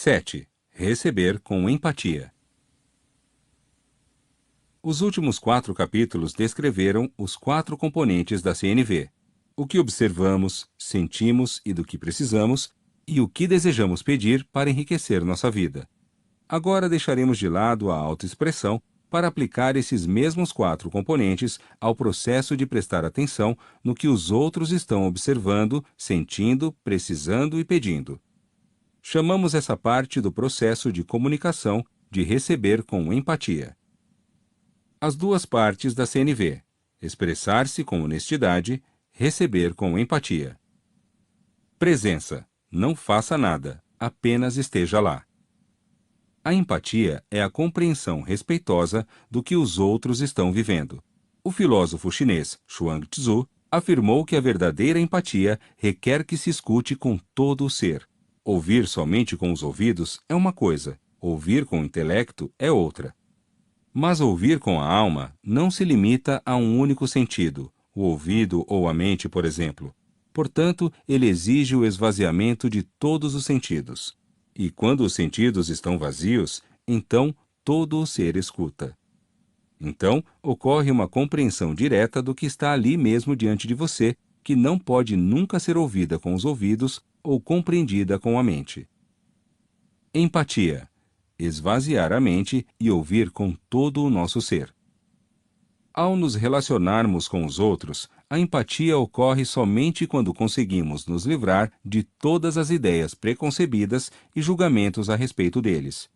7. Receber com empatia. Os últimos 4 capítulos descreveram os 4 componentes da CNV: o que observamos, sentimos e do que precisamos, e o que desejamos pedir para enriquecer nossa vida. Agora deixaremos de lado a autoexpressão para aplicar esses mesmos 4 componentes ao processo de prestar atenção no que os outros estão observando, sentindo, precisando e pedindo. Chamamos essa parte do processo de comunicação de receber com empatia. As 2 partes da CNV: expressar-se com honestidade, receber com empatia. Presença. Não faça nada, apenas esteja lá. A empatia é a compreensão respeitosa do que os outros estão vivendo. O filósofo chinês Chuang Tzu afirmou que a verdadeira empatia requer que se escute com todo o ser. Ouvir somente com os ouvidos é uma coisa, ouvir com o intelecto é outra. Mas ouvir com a alma não se limita a um único sentido, o ouvido ou a mente, por exemplo. Portanto, ele exige o esvaziamento de todos os sentidos. E quando os sentidos estão vazios, então todo o ser escuta. Então, ocorre uma compreensão direta do que está ali mesmo diante de você, que não pode nunca ser ouvida com os ouvidos ou compreendida com a mente. Empatia. Esvaziar a mente e ouvir com todo o nosso ser. Ao nos relacionarmos com os outros, a empatia ocorre somente quando conseguimos nos livrar de todas as ideias preconcebidas e julgamentos a respeito deles.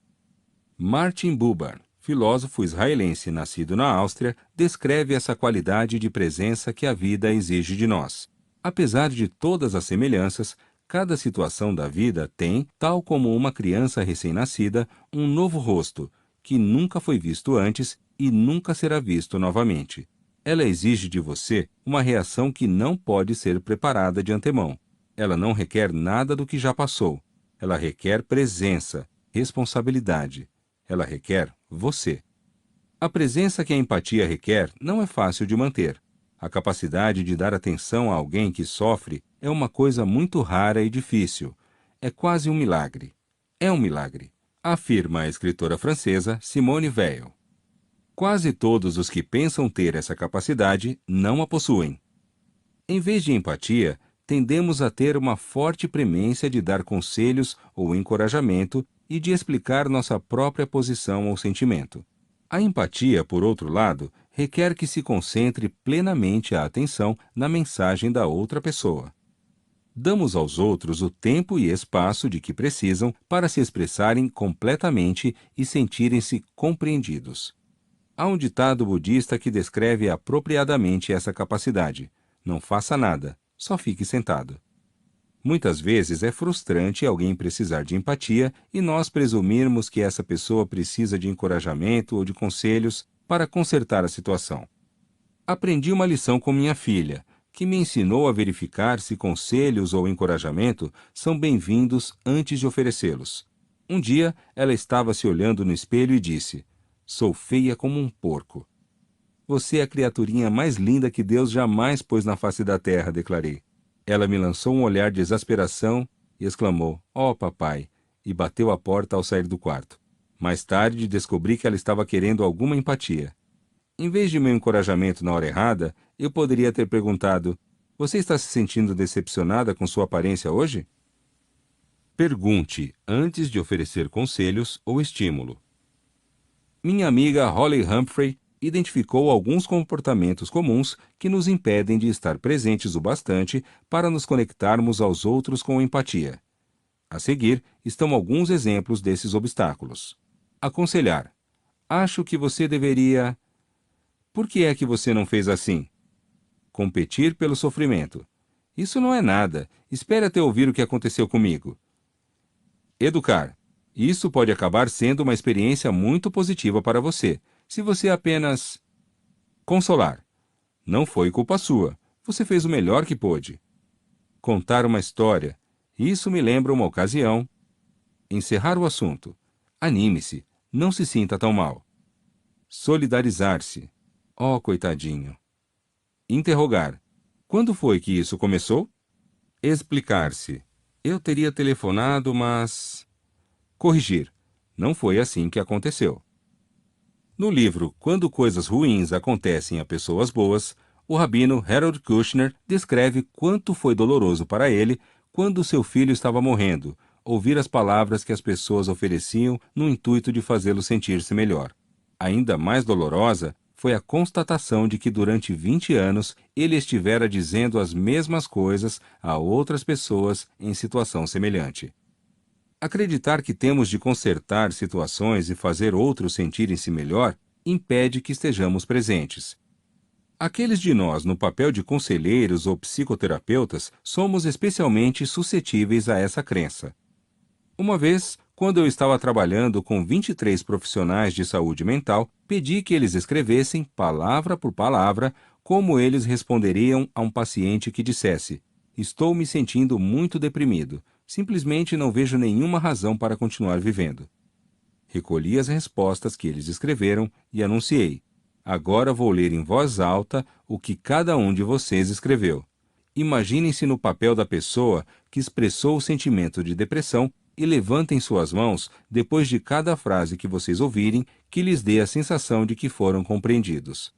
Martin Buber, filósofo israelense nascido na Áustria, descreve essa qualidade de presença que a vida exige de nós. Apesar de todas as semelhanças, cada situação da vida tem, tal como uma criança recém-nascida, um novo rosto, que nunca foi visto antes e nunca será visto novamente. Ela exige de você uma reação que não pode ser preparada de antemão. Ela não requer nada do que já passou. Ela requer presença, responsabilidade. Ela requer você. A presença que a empatia requer não é fácil de manter. A capacidade de dar atenção a alguém que sofre é uma coisa muito rara e difícil. É quase um milagre. É um milagre, afirma a escritora francesa Simone Weil. Quase todos os que pensam ter essa capacidade não a possuem. Em vez de empatia, tendemos a ter uma forte premência de dar conselhos ou encorajamento e de explicar nossa própria posição ou sentimento. A empatia, por outro lado, requer que se concentre plenamente a atenção na mensagem da outra pessoa. Damos aos outros o tempo e espaço de que precisam para se expressarem completamente e sentirem-se compreendidos. Há um ditado budista que descreve apropriadamente essa capacidade: não faça nada, só fique sentado. Muitas vezes é frustrante alguém precisar de empatia e nós presumirmos que essa pessoa precisa de encorajamento ou de conselhos para consertar a situação. Aprendi uma lição com minha filha, que me ensinou a verificar se conselhos ou encorajamento são bem-vindos antes de oferecê-los. Um dia, ela estava se olhando no espelho e disse: "Sou feia como um porco." "Você é a criaturinha mais linda que Deus jamais pôs na face da terra", declarei. Ela me lançou um olhar de exasperação e exclamou: "Oh, papai!" e bateu a porta ao sair do quarto. Mais tarde, descobri que ela estava querendo alguma empatia. Em vez de meu encorajamento na hora errada, eu poderia ter perguntado: "Você está se sentindo decepcionada com sua aparência hoje?" Pergunte antes de oferecer conselhos ou estímulo. Minha amiga Holly Humphrey identificou alguns comportamentos comuns que nos impedem de estar presentes o bastante para nos conectarmos aos outros com empatia. A seguir estão alguns exemplos desses obstáculos. Aconselhar. Acho que você deveria... Por que é que você não fez assim? Competir pelo sofrimento. Isso não é nada. Espere até ouvir o que aconteceu comigo. Educar. Isso pode acabar sendo uma experiência muito positiva para você, se você apenas... Consolar. Não foi culpa sua. Você fez o melhor que pôde. Contar uma história. Isso me lembra uma ocasião. Encerrar o assunto. Anime-se. Não se sinta tão mal. Solidarizar-se. Oh, coitadinho. Interrogar. Quando foi que isso começou? Explicar-se. Eu teria telefonado, mas... Corrigir. Não foi assim que aconteceu. No livro Quando Coisas Ruins Acontecem a Pessoas Boas, o rabino Harold Kushner descreve quanto foi doloroso para ele quando seu filho estava morrendo, ouvir as palavras que as pessoas ofereciam no intuito de fazê-lo sentir-se melhor. Ainda mais dolorosa foi a constatação de que durante 20 anos ele estivera dizendo as mesmas coisas a outras pessoas em situação semelhante. Acreditar que temos de consertar situações e fazer outros sentirem-se melhor impede que estejamos presentes. Aqueles de nós no papel de conselheiros ou psicoterapeutas somos especialmente suscetíveis a essa crença. Uma vez, quando eu estava trabalhando com 23 profissionais de saúde mental, pedi que eles escrevessem, palavra por palavra, como eles responderiam a um paciente que dissesse: "Estou me sentindo muito deprimido. Simplesmente não vejo nenhuma razão para continuar vivendo." Recolhi as respostas que eles escreveram e anunciei: "Agora vou ler em voz alta o que cada um de vocês escreveu. Imaginem-se no papel da pessoa que expressou o sentimento de depressão e levantem suas mãos depois de cada frase que vocês ouvirem que lhes dê a sensação de que foram compreendidos."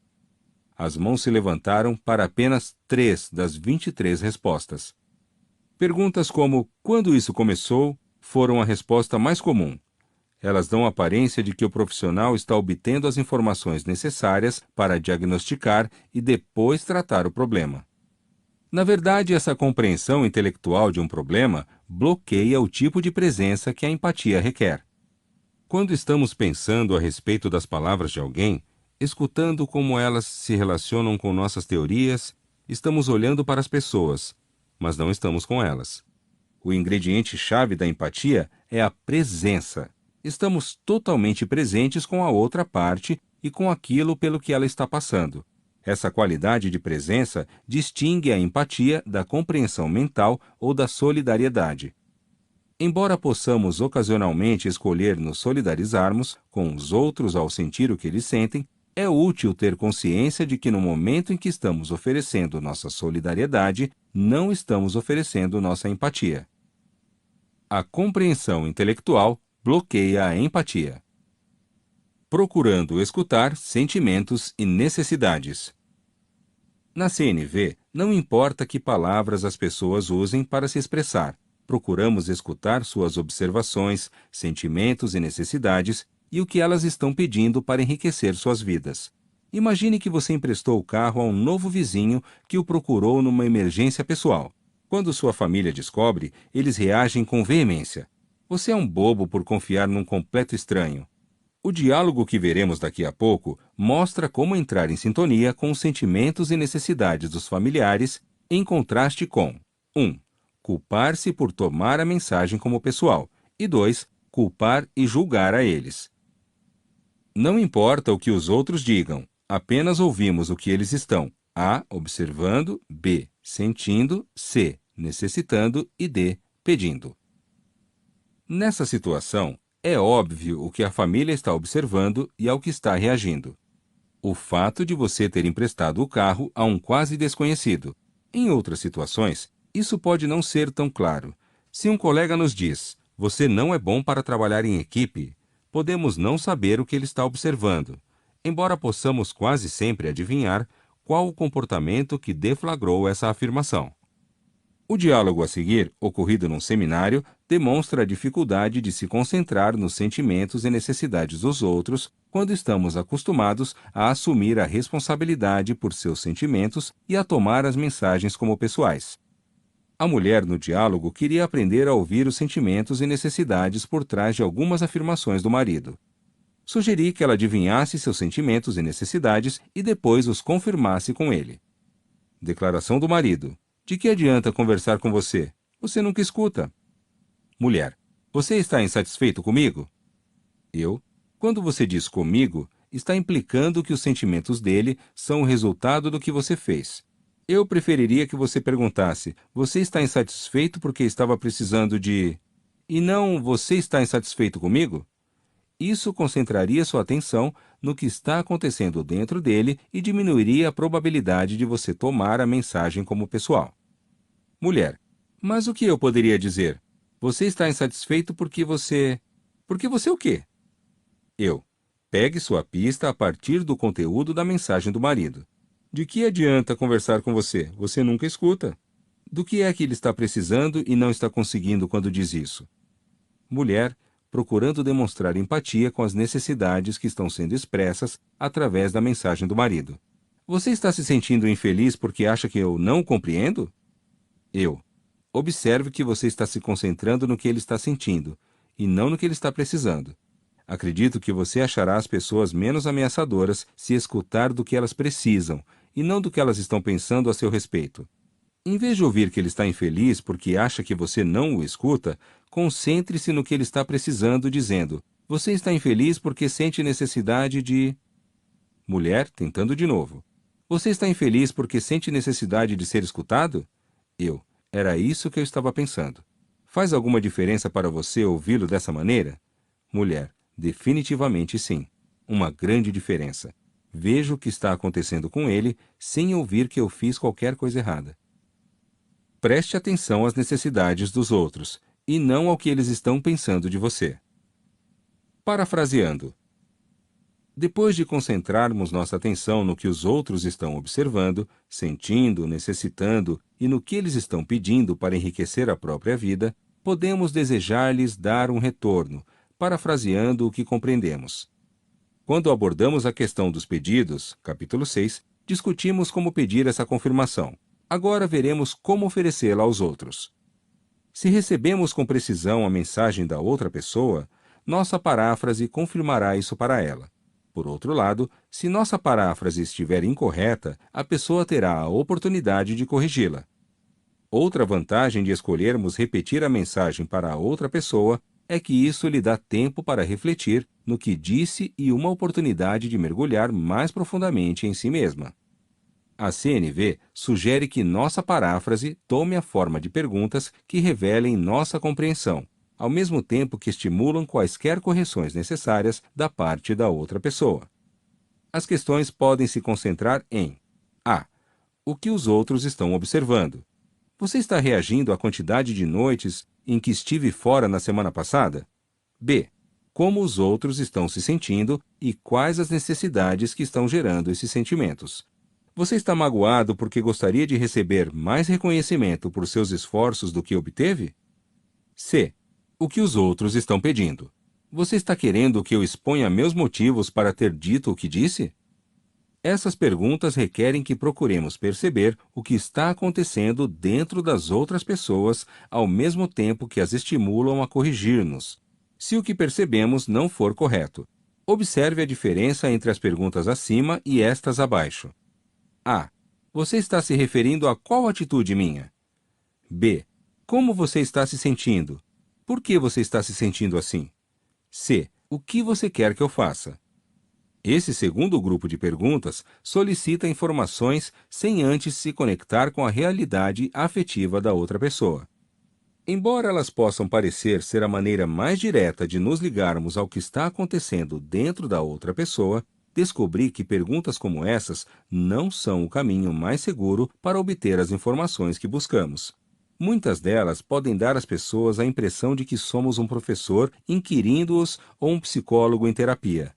As mãos se levantaram para apenas 3 das 23 respostas. Perguntas como "quando isso começou?" foram a resposta mais comum. Elas dão a aparência de que o profissional está obtendo as informações necessárias para diagnosticar e depois tratar o problema. Na verdade, essa compreensão intelectual de um problema bloqueia o tipo de presença que a empatia requer. Quando estamos pensando a respeito das palavras de alguém, escutando como elas se relacionam com nossas teorias, estamos olhando para as pessoas, mas não estamos com elas. O ingrediente-chave da empatia é a presença. Estamos totalmente presentes com a outra parte e com aquilo pelo que ela está passando. Essa qualidade de presença distingue a empatia da compreensão mental ou da solidariedade. Embora possamos ocasionalmente escolher nos solidarizarmos com os outros ao sentir o que eles sentem, é útil ter consciência de que no momento em que estamos oferecendo nossa solidariedade, não estamos oferecendo nossa empatia. A compreensão intelectual bloqueia a empatia. Procurando escutar sentimentos e necessidades. Na CNV, não importa que palavras as pessoas usem para se expressar, procuramos escutar suas observações, sentimentos e necessidades e o que elas estão pedindo para enriquecer suas vidas. Imagine que você emprestou o carro a um novo vizinho que o procurou numa emergência pessoal. Quando sua família descobre, eles reagem com veemência. Você é um bobo por confiar num completo estranho. O diálogo que veremos daqui a pouco mostra como entrar em sintonia com os sentimentos e necessidades dos familiares, em contraste com 1. Culpar-se por tomar a mensagem como pessoal, e 2. Culpar e julgar a eles. Não importa o que os outros digam, apenas ouvimos o que eles estão: A. Observando, B. Sentindo, C. Necessitando e D. Pedindo. Nessa situação, é óbvio o que a família está observando e ao que está reagindo. O fato de você ter emprestado o carro a um quase desconhecido. Em outras situações, isso pode não ser tão claro. Se um colega nos diz: "Você não é bom para trabalhar em equipe", podemos não saber o que ele está observando, embora possamos quase sempre adivinhar qual o comportamento que deflagrou essa afirmação. O diálogo a seguir, ocorrido num seminário, demonstra a dificuldade de se concentrar nos sentimentos e necessidades dos outros quando estamos acostumados a assumir a responsabilidade por seus sentimentos e a tomar as mensagens como pessoais. A mulher no diálogo queria aprender a ouvir os sentimentos e necessidades por trás de algumas afirmações do marido. Sugeri que ela adivinhasse seus sentimentos e necessidades e depois os confirmasse com ele. Declaração do marido: "De que adianta conversar com você? Você nunca escuta." Mulher: "Você está insatisfeito comigo?" Eu: "Quando você diz comigo, está implicando que os sentimentos dele são o resultado do que você fez. Eu preferiria que você perguntasse: você está insatisfeito porque estava precisando de... e não você está insatisfeito comigo?" Isso concentraria sua atenção no que está acontecendo dentro dele e diminuiria a probabilidade de você tomar a mensagem como pessoal. Mulher: "Mas o que eu poderia dizer? Você está insatisfeito porque você..." Porque você o quê? Eu. Pegue sua pista a partir do conteúdo da mensagem do marido. De que adianta conversar com você? Você nunca escuta. Do que é que ele está precisando e não está conseguindo quando diz isso? Mulher, procurando demonstrar empatia com as necessidades que estão sendo expressas através da mensagem do marido. Você está se sentindo infeliz porque acha que eu não o compreendo? Eu. Observe que você está se concentrando no que ele está sentindo, e não no que ele está precisando. Acredito que você achará as pessoas menos ameaçadoras se escutar do que elas precisam, e não do que elas estão pensando a seu respeito. Em vez de ouvir que ele está infeliz porque acha que você não o escuta, concentre-se no que ele está precisando, dizendo: você está infeliz porque sente necessidade de... Mulher, tentando de novo. Você está infeliz porque sente necessidade de ser escutado? Eu. Era isso que eu estava pensando. Faz alguma diferença para você ouvi-lo dessa maneira? Mulher. Definitivamente sim. Uma grande diferença. Vejo o que está acontecendo com ele sem ouvir que eu fiz qualquer coisa errada. Preste atenção às necessidades dos outros, e não ao que eles estão pensando de você. Parafraseando. Depois de concentrarmos nossa atenção no que os outros estão observando, sentindo, necessitando e no que eles estão pedindo para enriquecer a própria vida, podemos desejar-lhes dar um retorno, parafraseando o que compreendemos. Quando abordamos a questão dos pedidos, capítulo 6, discutimos como pedir essa confirmação. Agora veremos como oferecê-la aos outros. Se recebemos com precisão a mensagem da outra pessoa, nossa paráfrase confirmará isso para ela. Por outro lado, se nossa paráfrase estiver incorreta, a pessoa terá a oportunidade de corrigi-la. Outra vantagem de escolhermos repetir a mensagem para a outra pessoa é que isso lhe dá tempo para refletir no que disse e uma oportunidade de mergulhar mais profundamente em si mesma. A CNV sugere que nossa paráfrase tome a forma de perguntas que revelem nossa compreensão, ao mesmo tempo que estimulam quaisquer correções necessárias da parte da outra pessoa. As questões podem se concentrar em: A. O que os outros estão observando? Você está reagindo à quantidade de noites em que estive fora na semana passada? B. Como os outros estão se sentindo e quais as necessidades que estão gerando esses sentimentos? Você está magoado porque gostaria de receber mais reconhecimento por seus esforços do que obteve? C. O que os outros estão pedindo? Você está querendo que eu exponha meus motivos para ter dito o que disse? Essas perguntas requerem que procuremos perceber o que está acontecendo dentro das outras pessoas ao mesmo tempo que as estimulam a corrigir-nos, se o que percebemos não for correto. Observe a diferença entre as perguntas acima e estas abaixo. A. Você está se referindo a qual atitude minha? B. Como você está se sentindo? Por que você está se sentindo assim? C. O que você quer que eu faça? Esse segundo grupo de perguntas solicita informações sem antes se conectar com a realidade afetiva da outra pessoa. Embora elas possam parecer ser a maneira mais direta de nos ligarmos ao que está acontecendo dentro da outra pessoa, descobri que perguntas como essas não são o caminho mais seguro para obter as informações que buscamos. Muitas delas podem dar às pessoas a impressão de que somos um professor inquirindo-os ou um psicólogo em terapia.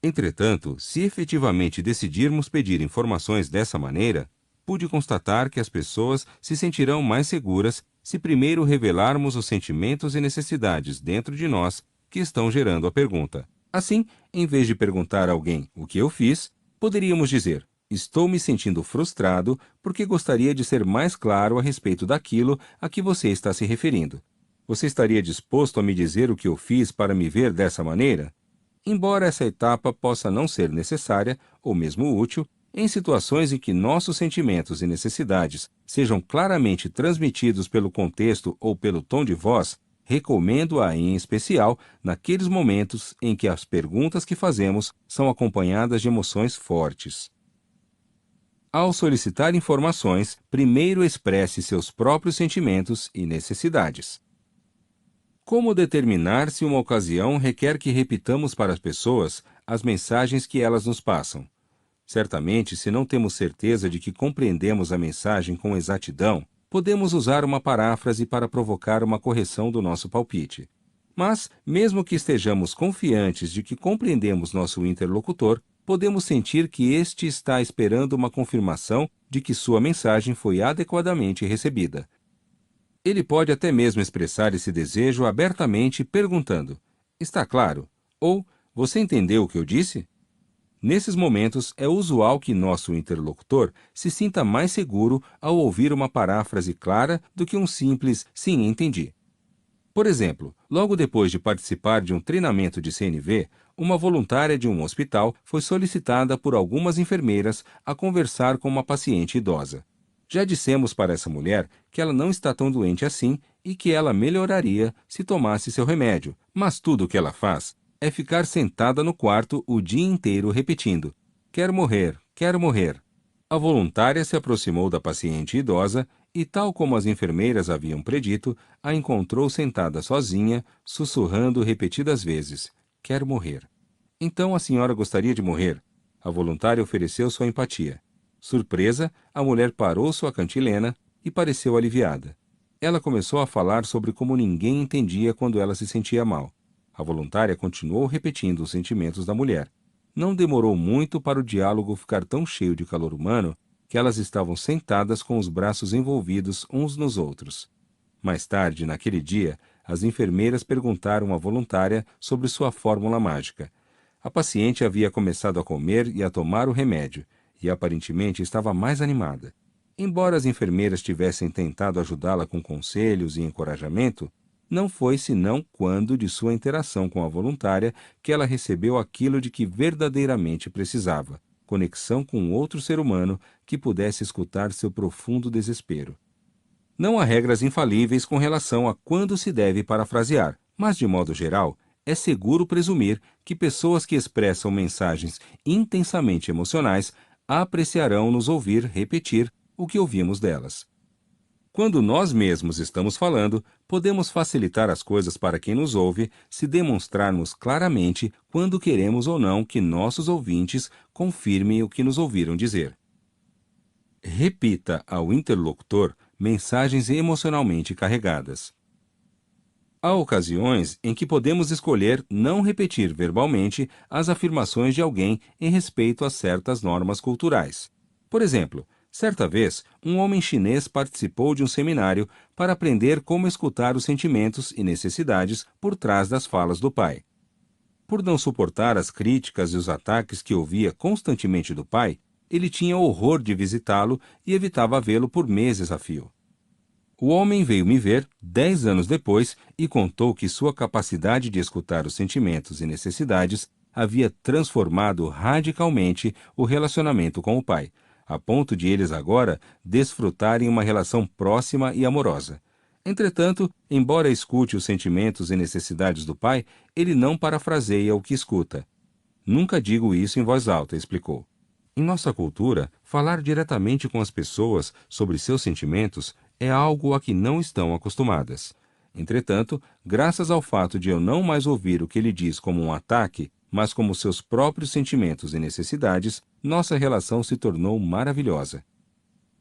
Entretanto, se efetivamente decidirmos pedir informações dessa maneira, pude constatar que as pessoas se sentirão mais seguras se primeiro revelarmos os sentimentos e necessidades dentro de nós que estão gerando a pergunta. Assim, em vez de perguntar a alguém o que eu fiz, poderíamos dizer: estou me sentindo frustrado porque gostaria de ser mais claro a respeito daquilo a que você está se referindo. Você estaria disposto a me dizer o que eu fiz para me ver dessa maneira? Embora essa etapa possa não ser necessária, ou mesmo útil, em situações em que nossos sentimentos e necessidades sejam claramente transmitidos pelo contexto ou pelo tom de voz, recomendo-a em especial naqueles momentos em que as perguntas que fazemos são acompanhadas de emoções fortes. Ao solicitar informações, primeiro expresse seus próprios sentimentos e necessidades. Como determinar se uma ocasião requer que repitamos para as pessoas as mensagens que elas nos passam? Certamente, se não temos certeza de que compreendemos a mensagem com exatidão, podemos usar uma paráfrase para provocar uma correção do nosso palpite. Mas, mesmo que estejamos confiantes de que compreendemos nosso interlocutor, podemos sentir que este está esperando uma confirmação de que sua mensagem foi adequadamente recebida. Ele pode até mesmo expressar esse desejo abertamente perguntando: "Está claro?" Ou "Você entendeu o que eu disse?" Nesses momentos, é usual que nosso interlocutor se sinta mais seguro ao ouvir uma paráfrase clara do que um simples "sim, entendi." Por exemplo, logo depois de participar de um treinamento de CNV, uma voluntária de um hospital foi solicitada por algumas enfermeiras a conversar com uma paciente idosa. Já dissemos para essa mulher que ela não está tão doente assim e que ela melhoraria se tomasse seu remédio, mas tudo o que ela faz é ficar sentada no quarto o dia inteiro repetindo: "Quero morrer, quero morrer." A voluntária se aproximou da paciente idosa e, tal como as enfermeiras haviam predito, a encontrou sentada sozinha, sussurrando repetidas vezes: "Quero morrer." "Então a senhora gostaria de morrer?" A voluntária ofereceu sua empatia. Surpresa, a mulher parou sua cantilena e pareceu aliviada. Ela começou a falar sobre como ninguém entendia quando ela se sentia mal. A voluntária continuou repetindo os sentimentos da mulher. Não demorou muito para o diálogo ficar tão cheio de calor humano que elas estavam sentadas com os braços envolvidos uns nos outros. Mais tarde, naquele dia, as enfermeiras perguntaram à voluntária sobre sua fórmula mágica. A paciente havia começado a comer e a tomar o remédio, e aparentemente estava mais animada. Embora as enfermeiras tivessem tentado ajudá-la com conselhos e encorajamento, não foi senão quando de sua interação com a voluntária que ela recebeu aquilo de que verdadeiramente precisava: conexão com outro ser humano que pudesse escutar seu profundo desespero. Não há regras infalíveis com relação a quando se deve parafrasear, mas, de modo geral, é seguro presumir que pessoas que expressam mensagens intensamente emocionais apreciarão nos ouvir repetir o que ouvimos delas. Quando nós mesmos estamos falando, podemos facilitar as coisas para quem nos ouve se demonstrarmos claramente quando queremos ou não que nossos ouvintes confirmem o que nos ouviram dizer. Repita ao interlocutor mensagens emocionalmente carregadas. Há ocasiões em que podemos escolher não repetir verbalmente as afirmações de alguém em respeito a certas normas culturais. Por exemplo, certa vez, um homem chinês participou de um seminário para aprender como escutar os sentimentos e necessidades por trás das falas do pai. Por não suportar as críticas e os ataques que ouvia constantemente do pai, ele tinha horror de visitá-lo e evitava vê-lo por meses a fio. O homem veio me ver 10 anos depois e contou que sua capacidade de escutar os sentimentos e necessidades havia transformado radicalmente o relacionamento com o pai, a ponto de eles agora desfrutarem uma relação próxima e amorosa. Entretanto, embora escute os sentimentos e necessidades do pai, ele não parafraseia o que escuta. "Nunca digo isso em voz alta", explicou. Em nossa cultura, falar diretamente com as pessoas sobre seus sentimentos é algo a que não estão acostumadas. Entretanto, graças ao fato de eu não mais ouvir o que ele diz como um ataque, mas como seus próprios sentimentos e necessidades, nossa relação se tornou maravilhosa.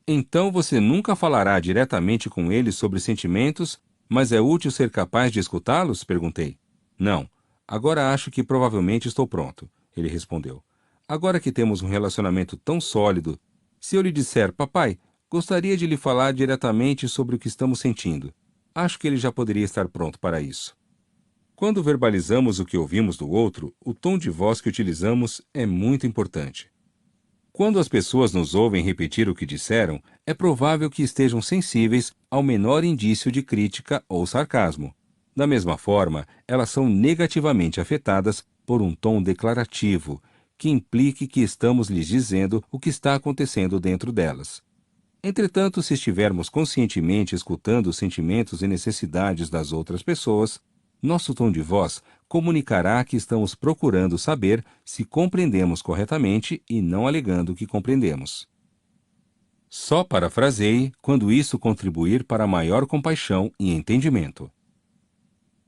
"Então você nunca falará diretamente com ele sobre sentimentos, mas é útil ser capaz de escutá-los?" perguntei. "Não. Agora acho que provavelmente estou pronto", ele respondeu. "Agora que temos um relacionamento tão sólido, se eu lhe disser: 'Papai, gostaria de lhe falar diretamente sobre o que estamos sentindo', acho que ele já poderia estar pronto para isso." Quando verbalizamos o que ouvimos do outro, o tom de voz que utilizamos é muito importante. Quando as pessoas nos ouvem repetir o que disseram, é provável que estejam sensíveis ao menor indício de crítica ou sarcasmo. Da mesma forma, elas são negativamente afetadas por um tom declarativo, que implique que estamos lhes dizendo o que está acontecendo dentro delas. Entretanto, se estivermos conscientemente escutando os sentimentos e necessidades das outras pessoas, nosso tom de voz comunicará que estamos procurando saber se compreendemos corretamente e não alegando que compreendemos. Só parafraseie quando isso contribuir para maior compaixão e entendimento.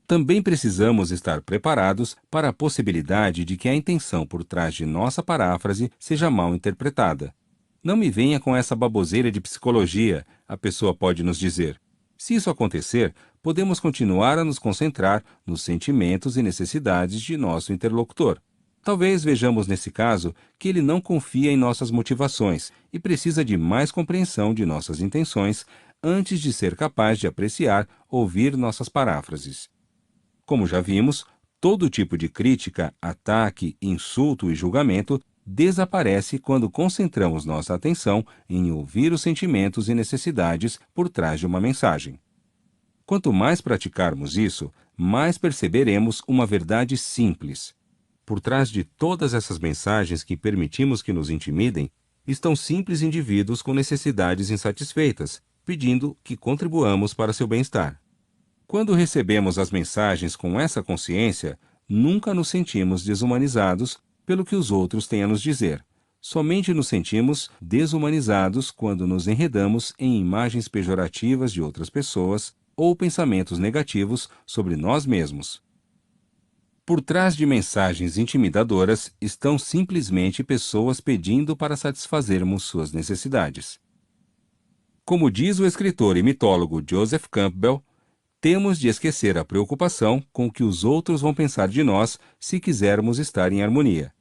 Também precisamos estar preparados para a possibilidade de que a intenção por trás de nossa paráfrase seja mal interpretada. "Não me venha com essa baboseira de psicologia", a pessoa pode nos dizer. Se isso acontecer, podemos continuar a nos concentrar nos sentimentos e necessidades de nosso interlocutor. Talvez vejamos nesse caso que ele não confia em nossas motivações e precisa de mais compreensão de nossas intenções antes de ser capaz de apreciar ouvir nossas paráfrases. Como já vimos, todo tipo de crítica, ataque, insulto e julgamento desaparece quando concentramos nossa atenção em ouvir os sentimentos e necessidades por trás de uma mensagem. Quanto mais praticarmos isso, mais perceberemos uma verdade simples. Por trás de todas essas mensagens que permitimos que nos intimidem, estão simples indivíduos com necessidades insatisfeitas, pedindo que contribuamos para seu bem-estar. Quando recebemos as mensagens com essa consciência, nunca nos sentimos desumanizados pelo que os outros têm a nos dizer. Somente nos sentimos desumanizados quando nos enredamos em imagens pejorativas de outras pessoas ou pensamentos negativos sobre nós mesmos. Por trás de mensagens intimidadoras estão simplesmente pessoas pedindo para satisfazermos suas necessidades. Como diz o escritor e mitólogo Joseph Campbell, temos de esquecer a preocupação com o que os outros vão pensar de nós se quisermos estar em harmonia.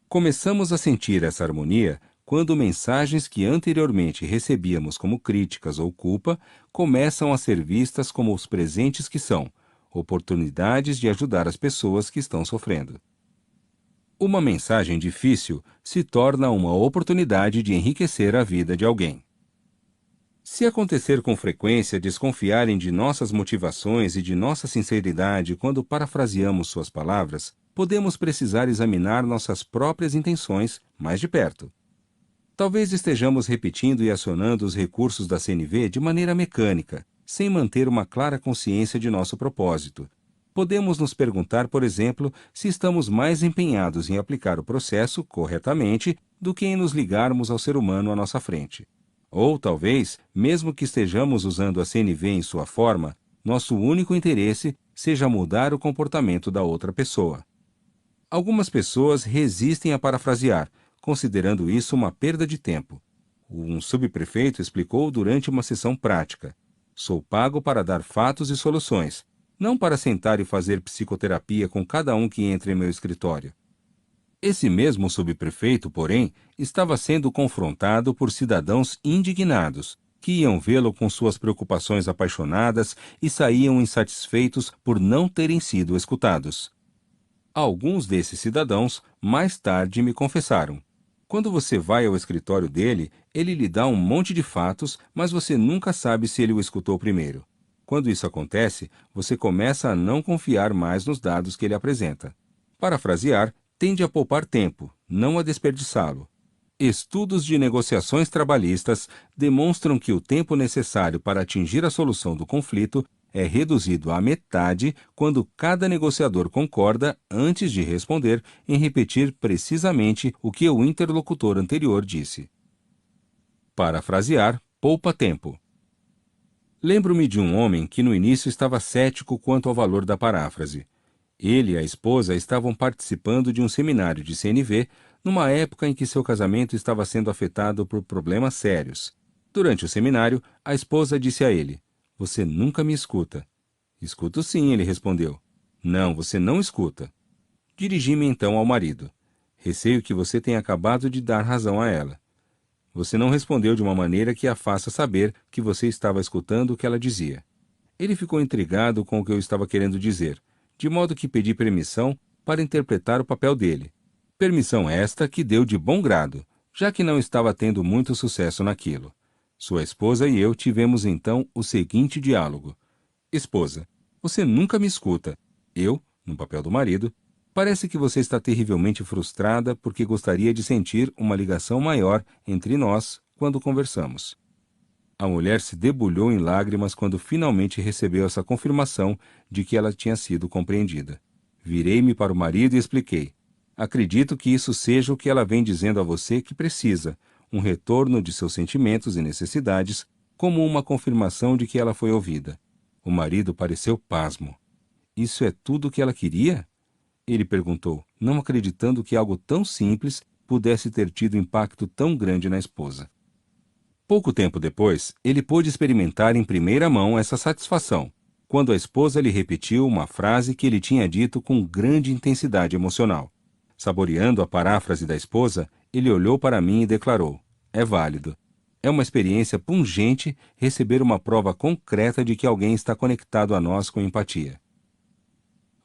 Começamos a sentir essa harmonia quando mensagens que anteriormente recebíamos como críticas ou culpa começam a ser vistas como os presentes que são, oportunidades de ajudar as pessoas que estão sofrendo. Uma mensagem difícil se torna uma oportunidade de enriquecer a vida de alguém. Se acontecer com frequência desconfiarem de nossas motivações e de nossa sinceridade quando parafraseamos suas palavras, podemos precisar examinar nossas próprias intenções mais de perto. Talvez estejamos repetindo e acionando os recursos da CNV de maneira mecânica, sem manter uma clara consciência de nosso propósito. Podemos nos perguntar, por exemplo, se estamos mais empenhados em aplicar o processo corretamente do que em nos ligarmos ao ser humano à nossa frente. Ou, talvez, mesmo que estejamos usando a CNV em sua forma, nosso único interesse seja mudar o comportamento da outra pessoa. Algumas pessoas resistem a parafrasear, considerando isso uma perda de tempo. Um subprefeito explicou durante uma sessão prática: "Sou pago para dar fatos e soluções, não para sentar e fazer psicoterapia com cada um que entra em meu escritório." Esse mesmo subprefeito, porém, estava sendo confrontado por cidadãos indignados, que iam vê-lo com suas preocupações apaixonadas e saíam insatisfeitos por não terem sido escutados. Alguns desses cidadãos, mais tarde, me confessaram: "Quando você vai ao escritório dele, ele lhe dá um monte de fatos, mas você nunca sabe se ele o escutou primeiro. Quando isso acontece, você começa a não confiar mais nos dados que ele apresenta." Parafrasear tende a poupar tempo, não a desperdiçá-lo. Estudos de negociações trabalhistas demonstram que o tempo necessário para atingir a solução do conflito é reduzido à metade quando cada negociador concorda, antes de responder, em repetir precisamente o que o interlocutor anterior disse. Parafrasear poupa tempo. Lembro-me de um homem que no início estava cético quanto ao valor da paráfrase. Ele e a esposa estavam participando de um seminário de CNV numa época em que seu casamento estava sendo afetado por problemas sérios. Durante o seminário, a esposa disse a ele: "Você nunca me escuta." "Escuto sim," ele respondeu. "Não, você não escuta." Dirigi-me então ao marido: "Receio que você tenha acabado de dar razão a ela. Você não respondeu de uma maneira que a faça saber que você estava escutando o que ela dizia." Ele ficou intrigado com o que eu estava querendo dizer, de modo que pedi permissão para interpretar o papel dele. Permissão esta que deu de bom grado, já que não estava tendo muito sucesso naquilo. Sua esposa e eu tivemos então o seguinte diálogo: "Esposa, você nunca me escuta." Eu, no papel do marido: "Parece que você está terrivelmente frustrada porque gostaria de sentir uma ligação maior entre nós quando conversamos." A mulher se debulhou em lágrimas quando finalmente recebeu essa confirmação de que ela tinha sido compreendida. Virei-me para o marido e expliquei: "Acredito que isso seja o que ela vem dizendo a você que precisa, um retorno de seus sentimentos e necessidades, como uma confirmação de que ela foi ouvida." O marido pareceu pasmo. "Isso é tudo o que ela queria?" Ele perguntou, não acreditando que algo tão simples pudesse ter tido impacto tão grande na esposa. Pouco tempo depois, ele pôde experimentar em primeira mão essa satisfação. quando a esposa lhe repetiu uma frase que ele tinha dito com grande intensidade emocional. Saboreando a paráfrase da esposa, ele olhou para mim e declarou: "É válido. É uma experiência pungente receber uma prova concreta de que alguém está conectado a nós com empatia."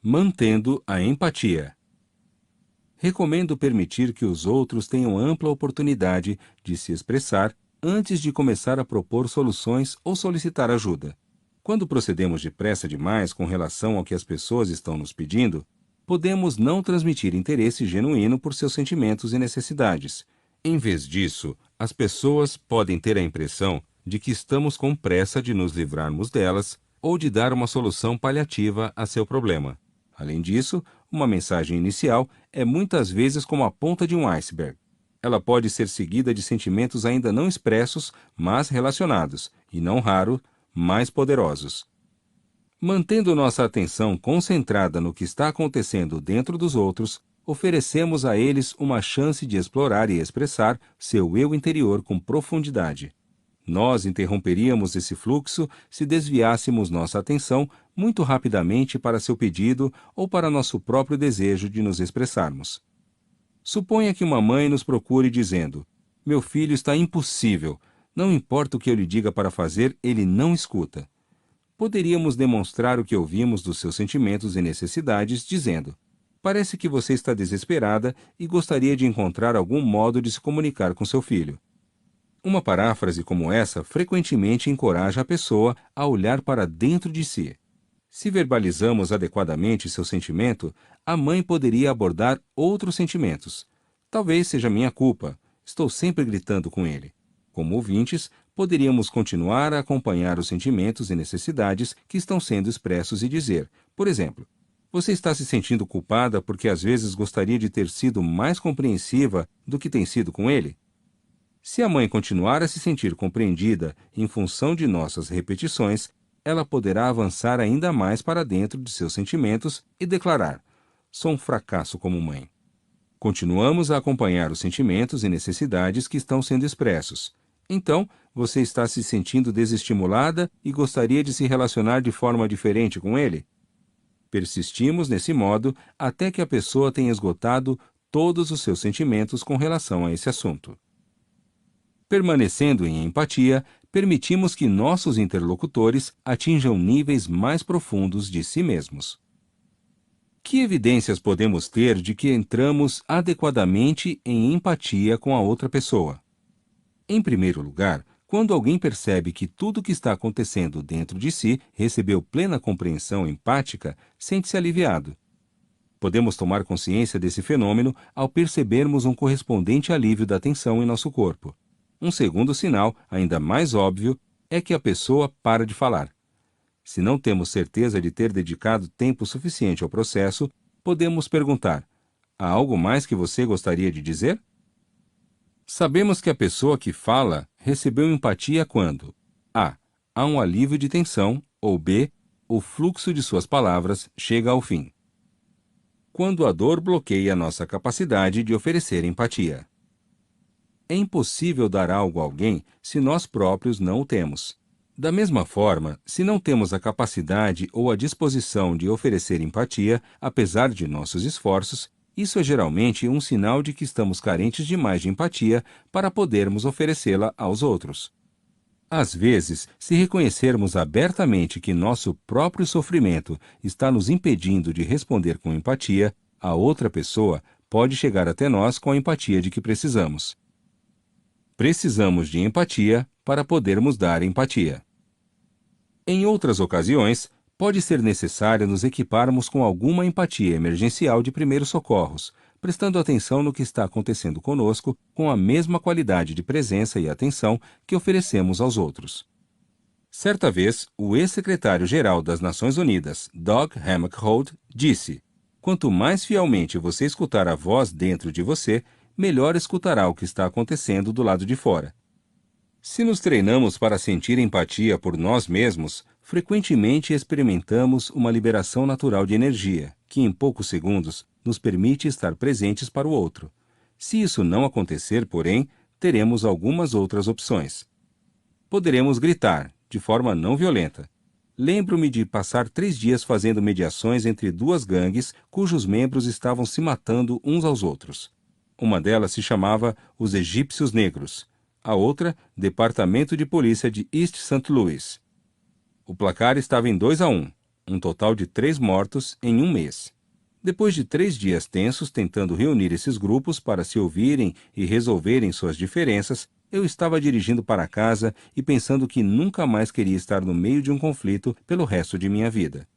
Mantendo a empatia. Recomendo permitir que os outros tenham ampla oportunidade de se expressar antes de começar a propor soluções ou solicitar ajuda. Quando procedemos depressa demais com relação ao que as pessoas estão nos pedindo, podemos não transmitir interesse genuíno por seus sentimentos e necessidades. Em vez disso, as pessoas podem ter a impressão de que estamos com pressa de nos livrarmos delas ou de dar uma solução paliativa a seu problema. Além disso, uma mensagem inicial é muitas vezes como a ponta de um iceberg. Ela pode ser seguida de sentimentos ainda não expressos, mas relacionados, e não raro, mais poderosos. Mantendo nossa atenção concentrada no que está acontecendo dentro dos outros, oferecemos a eles uma chance de explorar e expressar seu eu interior com profundidade. Nós interromperíamos esse fluxo se desviássemos nossa atenção muito rapidamente para seu pedido ou para nosso próprio desejo de nos expressarmos. Suponha que uma mãe nos procure dizendo: "Meu filho está impossível. Não importa o que eu lhe diga para fazer, ele não escuta." Poderíamos demonstrar o que ouvimos dos seus sentimentos e necessidades, dizendo: "Parece que você está desesperada e gostaria de encontrar algum modo de se comunicar com seu filho." Uma paráfrase como essa frequentemente encoraja a pessoa a olhar para dentro de si. Se verbalizamos adequadamente seu sentimento, a mãe poderia abordar outros sentimentos. "Talvez seja minha culpa. Estou sempre gritando com ele." Como ouvintes, poderíamos continuar a acompanhar os sentimentos e necessidades que estão sendo expressos e dizer, por exemplo: "Você está se sentindo culpada porque às vezes gostaria de ter sido mais compreensiva do que tem sido com ele?" Se a mãe continuar a se sentir compreendida em função de nossas repetições, ela poderá avançar ainda mais para dentro de seus sentimentos e declarar: "Sou um fracasso como mãe." Continuamos a acompanhar os sentimentos e necessidades que estão sendo expressos. Então, você está se sentindo desestimulada e gostaria de se relacionar de forma diferente com ele? Persistimos nesse modo até que a pessoa tenha esgotado todos os seus sentimentos com relação a esse assunto. Permanecendo em empatia, permitimos que nossos interlocutores atinjam níveis mais profundos de si mesmos. Que evidências podemos ter de que entramos adequadamente em empatia com a outra pessoa? Em primeiro lugar, quando alguém percebe que tudo o que está acontecendo dentro de si recebeu plena compreensão empática, sente-se aliviado. Podemos tomar consciência desse fenômeno ao percebermos um correspondente alívio da tensão em nosso corpo. Um segundo sinal, ainda mais óbvio, é que a pessoa para de falar. Se não temos certeza de ter dedicado tempo suficiente ao processo, podemos perguntar: "Há algo mais que você gostaria de dizer?" Sabemos que a pessoa que fala recebeu empatia quando a. Há um alívio de tensão, ou b. O fluxo de suas palavras chega ao fim. Quando a dor bloqueia nossa capacidade de oferecer empatia. É impossível dar algo a alguém se nós próprios não o temos. Da mesma forma, se não temos a capacidade ou a disposição de oferecer empatia, apesar de nossos esforços, isso é geralmente um sinal de que estamos carentes demais de empatia para podermos oferecê-la aos outros. Às vezes, se reconhecermos abertamente que nosso próprio sofrimento está nos impedindo de responder com empatia, a outra pessoa pode chegar até nós com a empatia de que precisamos. Precisamos de empatia para podermos dar empatia. Em outras ocasiões, pode ser necessário nos equiparmos com alguma empatia emergencial de primeiros socorros, prestando atenção no que está acontecendo conosco com a mesma qualidade de presença e atenção que oferecemos aos outros. Certa vez, o ex-secretário-geral das Nações Unidas, Doug Hammarskjöld, disse: "Quanto mais fielmente você escutar a voz dentro de você, melhor escutará o que está acontecendo do lado de fora." Se nos treinamos para sentir empatia por nós mesmos, frequentemente experimentamos uma liberação natural de energia, que em poucos segundos nos permite estar presentes para o outro. Se isso não acontecer, porém, teremos algumas outras opções. Poderemos gritar, de forma não violenta. Lembro-me de passar 3 dias fazendo mediações entre duas gangues cujos membros estavam se matando uns aos outros. Uma delas se chamava os Egípcios Negros, a outra, Departamento de Polícia de East St. Louis. O placar estava em 2-1, um total de 3 mortos em um mês. Depois de 3 dias tensos tentando reunir esses grupos para se ouvirem e resolverem suas diferenças, eu estava dirigindo para casa e pensando que nunca mais queria estar no meio de um conflito pelo resto de minha vida.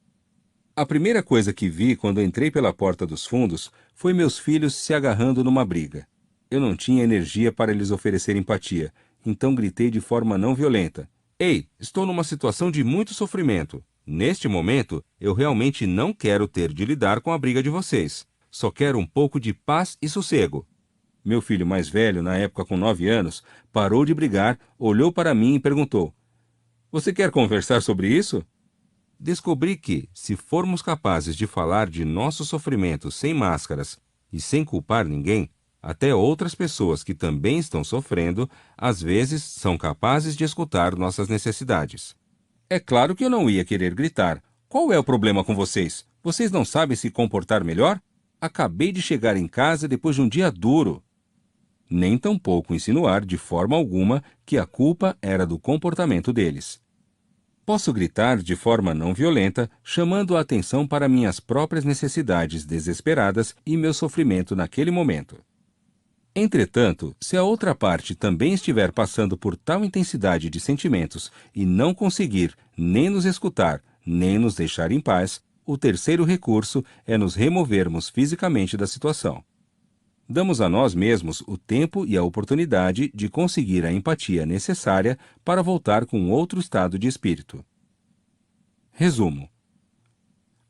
A primeira coisa que vi quando entrei pela porta dos fundos foi meus filhos se agarrando numa briga. Eu não tinha energia para lhes oferecer empatia, então gritei de forma não violenta: Ei, estou numa situação de muito sofrimento. Neste momento, eu realmente não quero ter de lidar com a briga de vocês. Só quero um pouco de paz e sossego. Meu filho mais velho, na época com 9 anos, parou de brigar, olhou para mim e perguntou: Você quer conversar sobre isso? Descobri que, se formos capazes de falar de nossos sofrimentos sem máscaras e sem culpar ninguém, até outras pessoas que também estão sofrendo, às vezes são capazes de escutar nossas necessidades. É claro que eu não ia querer gritar: Qual é o problema com vocês? Vocês não sabem se comportar melhor? Acabei de chegar em casa depois de um dia duro. Nem tampouco insinuar de forma alguma que a culpa era do comportamento deles. Posso gritar de forma não violenta, chamando a atenção para minhas próprias necessidades desesperadas e meu sofrimento naquele momento. Entretanto, se a outra parte também estiver passando por tal intensidade de sentimentos e não conseguir nem nos escutar, nem nos deixar em paz, o terceiro recurso é nos removermos fisicamente da situação. Damos a nós mesmos o tempo e a oportunidade de conseguir a empatia necessária para voltar com outro estado de espírito. Resumo: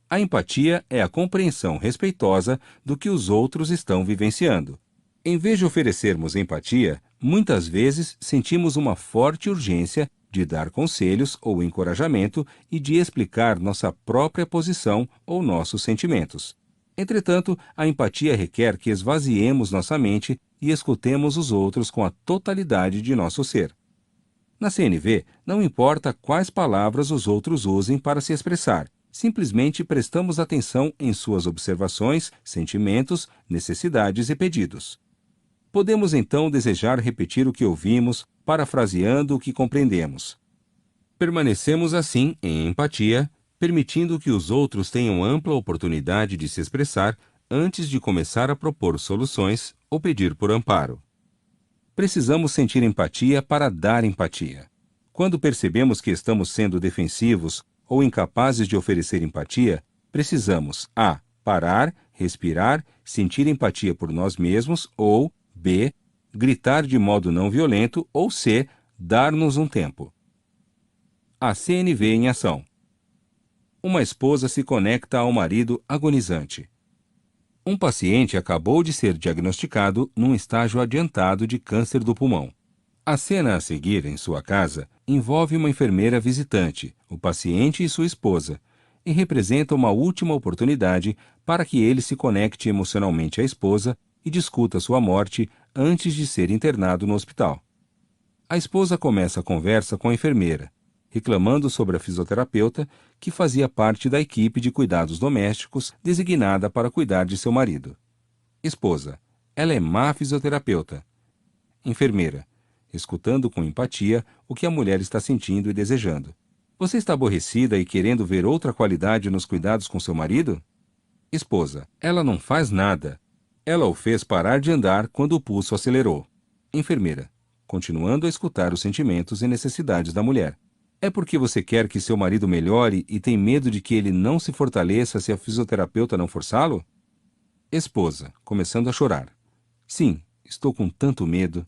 a empatia é a compreensão respeitosa do que os outros estão vivenciando. Em vez de oferecermos empatia, muitas vezes sentimos uma forte urgência de dar conselhos ou encorajamento e de explicar nossa própria posição ou nossos sentimentos. Entretanto, a empatia requer que esvaziemos nossa mente e escutemos os outros com a totalidade de nosso ser. Na CNV, não importa quais palavras os outros usem para se expressar, simplesmente prestamos atenção em suas observações, sentimentos, necessidades e pedidos. Podemos então desejar repetir o que ouvimos, parafraseando o que compreendemos. Permanecemos assim em empatia, permitindo que os outros tenham ampla oportunidade de se expressar antes de começar a propor soluções ou pedir por amparo. Precisamos sentir empatia para dar empatia. Quando percebemos que estamos sendo defensivos ou incapazes de oferecer empatia, precisamos a. Parar, respirar, sentir empatia por nós mesmos ou b. Gritar de modo não violento ou c. Dar-nos um tempo. A CNV em ação. Uma esposa se conecta ao marido agonizante. Um paciente acabou de ser diagnosticado num estágio adiantado de câncer do pulmão. A cena a seguir, em sua casa, envolve uma enfermeira visitante, o paciente e sua esposa, e representa uma última oportunidade para que ele se conecte emocionalmente à esposa e discuta sua morte antes de ser internado no hospital. A esposa começa a conversa com a enfermeira, reclamando sobre a fisioterapeuta que fazia parte da equipe de cuidados domésticos designada para cuidar de seu marido. Esposa: Ela é má fisioterapeuta. Enfermeira: Escutando com empatia o que a mulher está sentindo e desejando. Você está aborrecida e querendo ver outra qualidade nos cuidados com seu marido? Esposa: Ela não faz nada. Ela o fez parar de andar quando o pulso acelerou. Enfermeira: Continuando a escutar os sentimentos e necessidades da mulher. É porque você quer que seu marido melhore e tem medo de que ele não se fortaleça se a fisioterapeuta não forçá-lo? Esposa, começando a chorar: Sim, estou com tanto medo.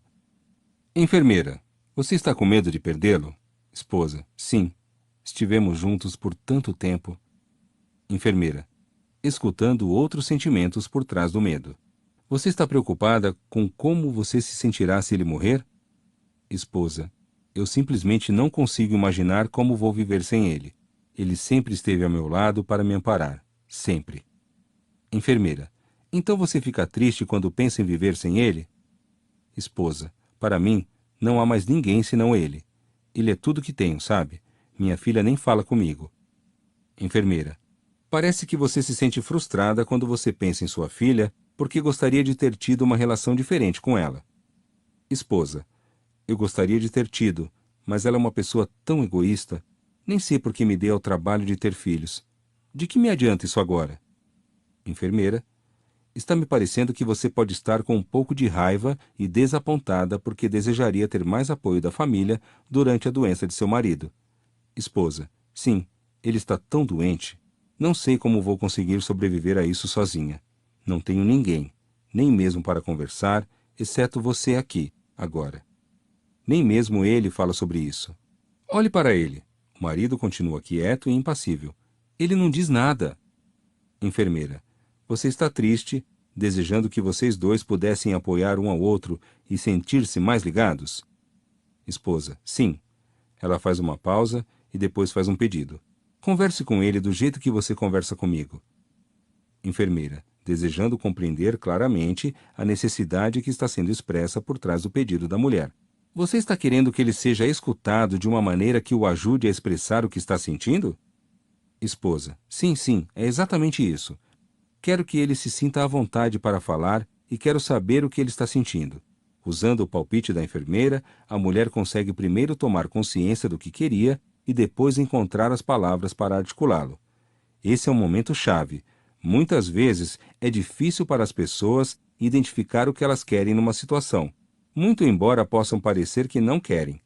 Enfermeira: Você está com medo de perdê-lo? Esposa: Sim, estivemos juntos por tanto tempo. Enfermeira, escutando outros sentimentos por trás do medo. Você está preocupada com como você se sentirá se ele morrer? Esposa: Eu simplesmente não consigo imaginar como vou viver sem ele. Ele sempre esteve ao meu lado para me amparar. Sempre. Enfermeira: Então você fica triste quando pensa em viver sem ele? Esposa: Para mim, não há mais ninguém senão ele. Ele é tudo que tenho, sabe? Minha filha nem fala comigo. Enfermeira. Parece que você se sente frustrada quando você pensa em sua filha porque gostaria de ter tido uma relação diferente com ela. Esposa. Eu gostaria de ter tido, mas ela é uma pessoa tão egoísta. Nem sei por que me dei ao trabalho de ter filhos. De que me adianta isso agora? Enfermeira. Está me parecendo que você pode estar com um pouco de raiva e desapontada porque desejaria ter mais apoio da família durante a doença de seu marido. Esposa. Sim, ele está tão doente. Não sei como vou conseguir sobreviver a isso sozinha. Não tenho ninguém, nem mesmo para conversar, exceto você aqui, agora. Nem mesmo ele fala sobre isso. Olhe para ele. O marido continua quieto e impassível. Ele não diz nada. Enfermeira. Você está triste, desejando que vocês dois pudessem apoiar um ao outro e sentir-se mais ligados? Esposa. Sim. Ela faz uma pausa e depois faz um pedido. Converse com ele do jeito que você conversa comigo. Enfermeira, desejando compreender claramente a necessidade que está sendo expressa por trás do pedido da mulher. Você está querendo que ele seja escutado de uma maneira que o ajude a expressar o que está sentindo? Esposa, sim, sim, é exatamente isso. Quero que ele se sinta à vontade para falar e quero saber o que ele está sentindo. Usando o palpite da enfermeira, a mulher consegue primeiro tomar consciência do que queria e depois encontrar as palavras para articulá-lo. Esse é um momento chave. Muitas vezes é difícil para as pessoas identificar o que elas querem numa situação, muito embora possam parecer que não querem.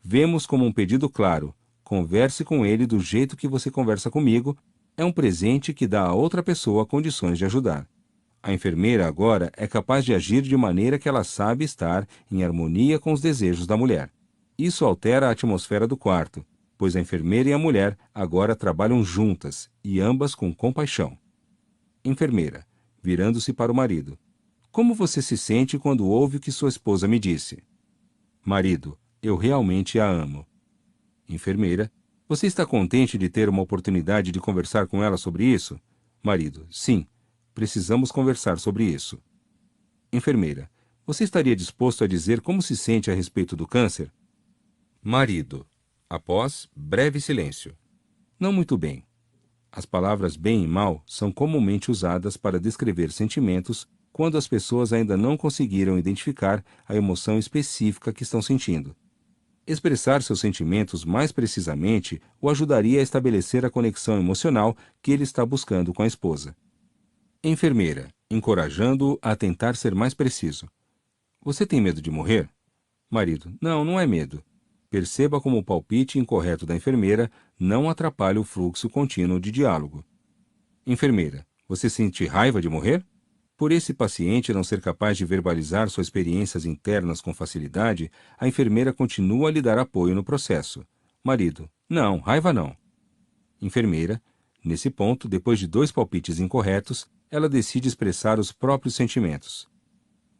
Vemos como um pedido claro: converse com ele do jeito que você conversa comigo. É um presente que dá a outra pessoa condições de ajudar. A enfermeira agora é capaz de agir de maneira que ela sabe estar em harmonia com os desejos da mulher. Isso altera a atmosfera do quarto, pois a enfermeira e a mulher agora trabalham juntas e ambas com compaixão. Enfermeira, virando-se para o marido. Como você se sente quando ouve o que sua esposa me disse? Marido, eu realmente a amo. Enfermeira, você está contente de ter uma oportunidade de conversar com ela sobre isso? Marido, sim. Precisamos conversar sobre isso. Enfermeira, você estaria disposto a dizer como se sente a respeito do câncer? Marido, após breve silêncio. Não muito bem. As palavras bem e mal são comumente usadas para descrever sentimentos quando as pessoas ainda não conseguiram identificar a emoção específica que estão sentindo. Expressar seus sentimentos mais precisamente o ajudaria a estabelecer a conexão emocional que ele está buscando com a esposa. Enfermeira, encorajando-o a tentar ser mais preciso. Você tem medo de morrer? Marido, não, não é medo. Perceba como o palpite incorreto da enfermeira não atrapalha o fluxo contínuo de diálogo. Enfermeira, você sente raiva de morrer? Por esse paciente não ser capaz de verbalizar suas experiências internas com facilidade, a enfermeira continua a lhe dar apoio no processo. Marido, não, raiva não. Enfermeira, nesse ponto, depois de 2 palpites incorretos, ela decide expressar os próprios sentimentos.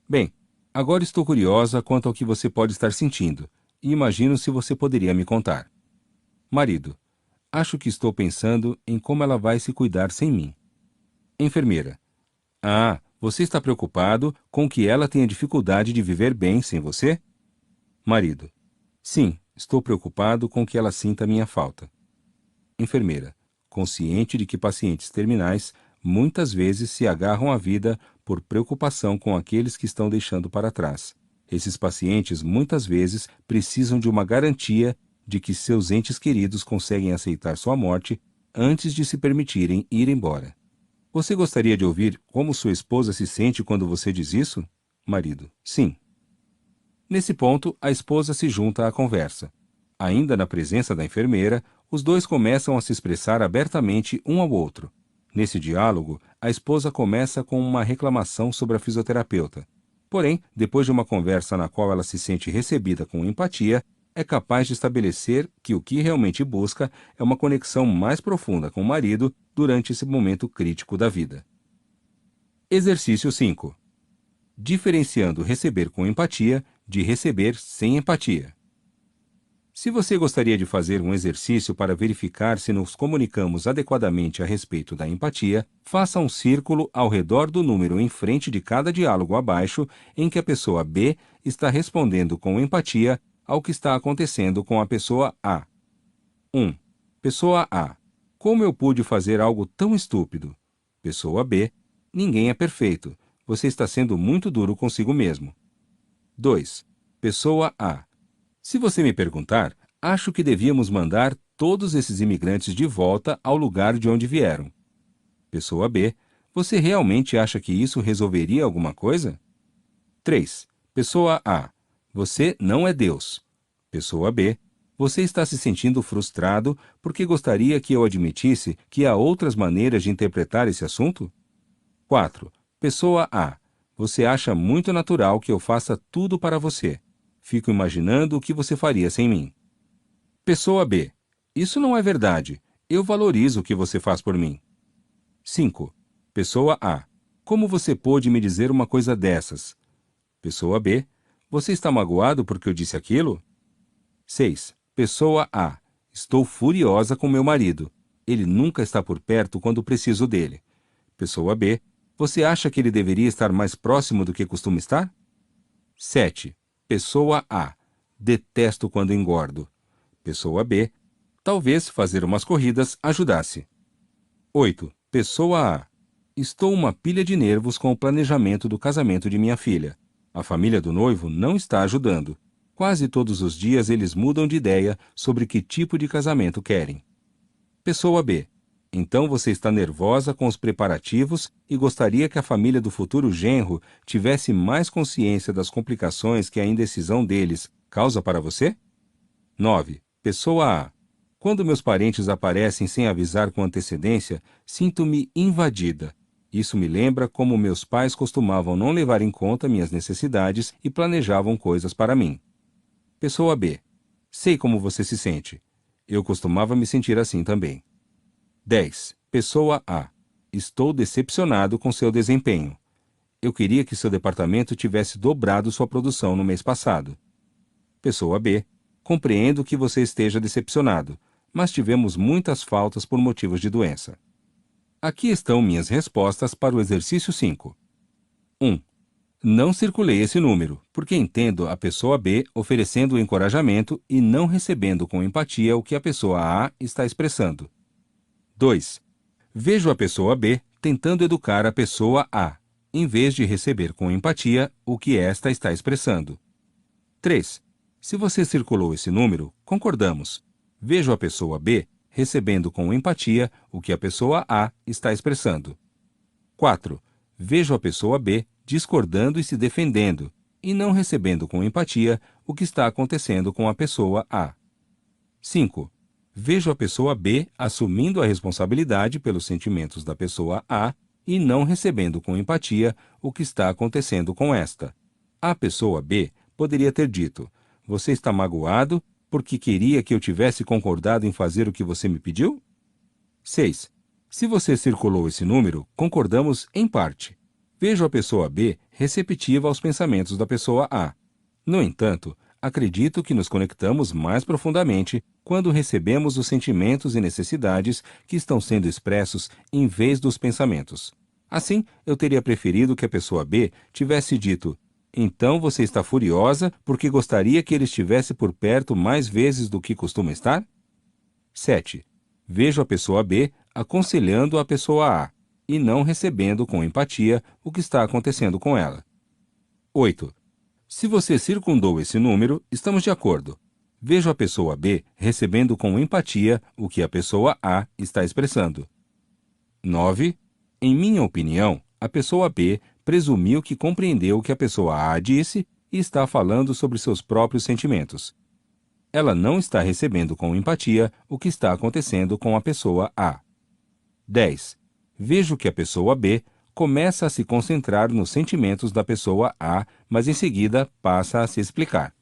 Bem, agora estou curiosa quanto ao que você pode estar sentindo, e imagino se você poderia me contar. Marido, acho que estou pensando em como ela vai se cuidar sem mim. Enfermeira, ah, você está preocupado com que ela tenha dificuldade de viver bem sem você? Marido, sim, estou preocupado com que ela sinta minha falta. Enfermeira, consciente de que pacientes terminais muitas vezes se agarram à vida por preocupação com aqueles que estão deixando para trás. Esses pacientes muitas vezes precisam de uma garantia de que seus entes queridos conseguem aceitar sua morte antes de se permitirem ir embora. Você gostaria de ouvir como sua esposa se sente quando você diz isso? Marido, sim. Nesse ponto, a esposa se junta à conversa. Ainda na presença da enfermeira, os dois começam a se expressar abertamente um ao outro. Nesse diálogo, a esposa começa com uma reclamação sobre a fisioterapeuta. Porém, depois de uma conversa na qual ela se sente recebida com empatia, é capaz de estabelecer que o que realmente busca é uma conexão mais profunda com o marido durante esse momento crítico da vida. Exercício 5. Diferenciando receber com empatia de receber sem empatia. Se você gostaria de fazer um exercício para verificar se nos comunicamos adequadamente a respeito da empatia, faça um círculo ao redor do número em frente de cada diálogo abaixo em que a pessoa B está respondendo com empatia ao que está acontecendo com a pessoa A. 1. Pessoa A. Como eu pude fazer algo tão estúpido? Pessoa B. Ninguém é perfeito. Você está sendo muito duro consigo mesmo. 2. Pessoa A. Se você me perguntar, acho que devíamos mandar todos esses imigrantes de volta ao lugar de onde vieram. Pessoa B. Você realmente acha que isso resolveria alguma coisa? 3. Pessoa A. Você não é Deus. Pessoa B. Você está se sentindo frustrado porque gostaria que eu admitisse que há outras maneiras de interpretar esse assunto? 4. Pessoa A. Você acha muito natural que eu faça tudo para você. Fico imaginando o que você faria sem mim. Pessoa B. Isso não é verdade. Eu valorizo o que você faz por mim. 5. Pessoa A. Como você pôde me dizer uma coisa dessas? Pessoa B. Você está magoado porque eu disse aquilo? 6. Pessoa A. Estou furiosa com meu marido. Ele nunca está por perto quando preciso dele. Pessoa B. Você acha que ele deveria estar mais próximo do que costuma estar? 7. Pessoa A. Detesto quando engordo. Pessoa B. Talvez fazer umas corridas ajudasse. 8. Pessoa A. Estou uma pilha de nervos com o planejamento do casamento de minha filha. A família do noivo não está ajudando. Quase todos os dias eles mudam de ideia sobre que tipo de casamento querem. Pessoa B. Então você está nervosa com os preparativos e gostaria que a família do futuro genro tivesse mais consciência das complicações que a indecisão deles causa para você? 9. Pessoa A. Quando meus parentes aparecem sem avisar com antecedência, sinto-me invadida. Isso me lembra como meus pais costumavam não levar em conta minhas necessidades e planejavam coisas para mim. Pessoa B. Sei como você se sente. Eu costumava me sentir assim também. 10. Pessoa A. Estou decepcionado com seu desempenho. Eu queria que seu departamento tivesse dobrado sua produção no mês passado. Pessoa B. Compreendo que você esteja decepcionado, mas tivemos muitas faltas por motivos de doença. Aqui estão minhas respostas para o exercício 5. 1. Não circulei esse número, porque entendo a pessoa B oferecendo o encorajamento e não recebendo com empatia o que a pessoa A está expressando. 2. Vejo a pessoa B tentando educar a pessoa A, em vez de receber com empatia o que esta está expressando. 3. Se você circulou esse número, concordamos. Vejo a pessoa B recebendo com empatia o que a pessoa A está expressando. 4. Vejo a pessoa B discordando e se defendendo, e não recebendo com empatia o que está acontecendo com a pessoa A. 5. Vejo a pessoa B assumindo a responsabilidade pelos sentimentos da pessoa A e não recebendo com empatia o que está acontecendo com esta. A pessoa B poderia ter dito: você está magoado porque queria que eu tivesse concordado em fazer o que você me pediu? 6. Se você circulou esse número, concordamos em parte. Vejo a pessoa B receptiva aos pensamentos da pessoa A. No entanto, acredito que nos conectamos mais profundamente quando recebemos os sentimentos e necessidades que estão sendo expressos em vez dos pensamentos. Assim, eu teria preferido que a pessoa B tivesse dito: então você está furiosa porque gostaria que ele estivesse por perto mais vezes do que costuma estar? 7. Vejo a pessoa B aconselhando a pessoa A e não recebendo com empatia o que está acontecendo com ela. 8. Se você circundou esse número, estamos de acordo. Vejo a pessoa B recebendo com empatia o que a pessoa A está expressando. 9. Em minha opinião, a pessoa B presumiu que compreendeu o que a pessoa A disse e está falando sobre seus próprios sentimentos. Ela não está recebendo com empatia o que está acontecendo com a pessoa A. 10. Vejo que a pessoa B começa a se concentrar nos sentimentos da pessoa A, mas em seguida passa a se explicar.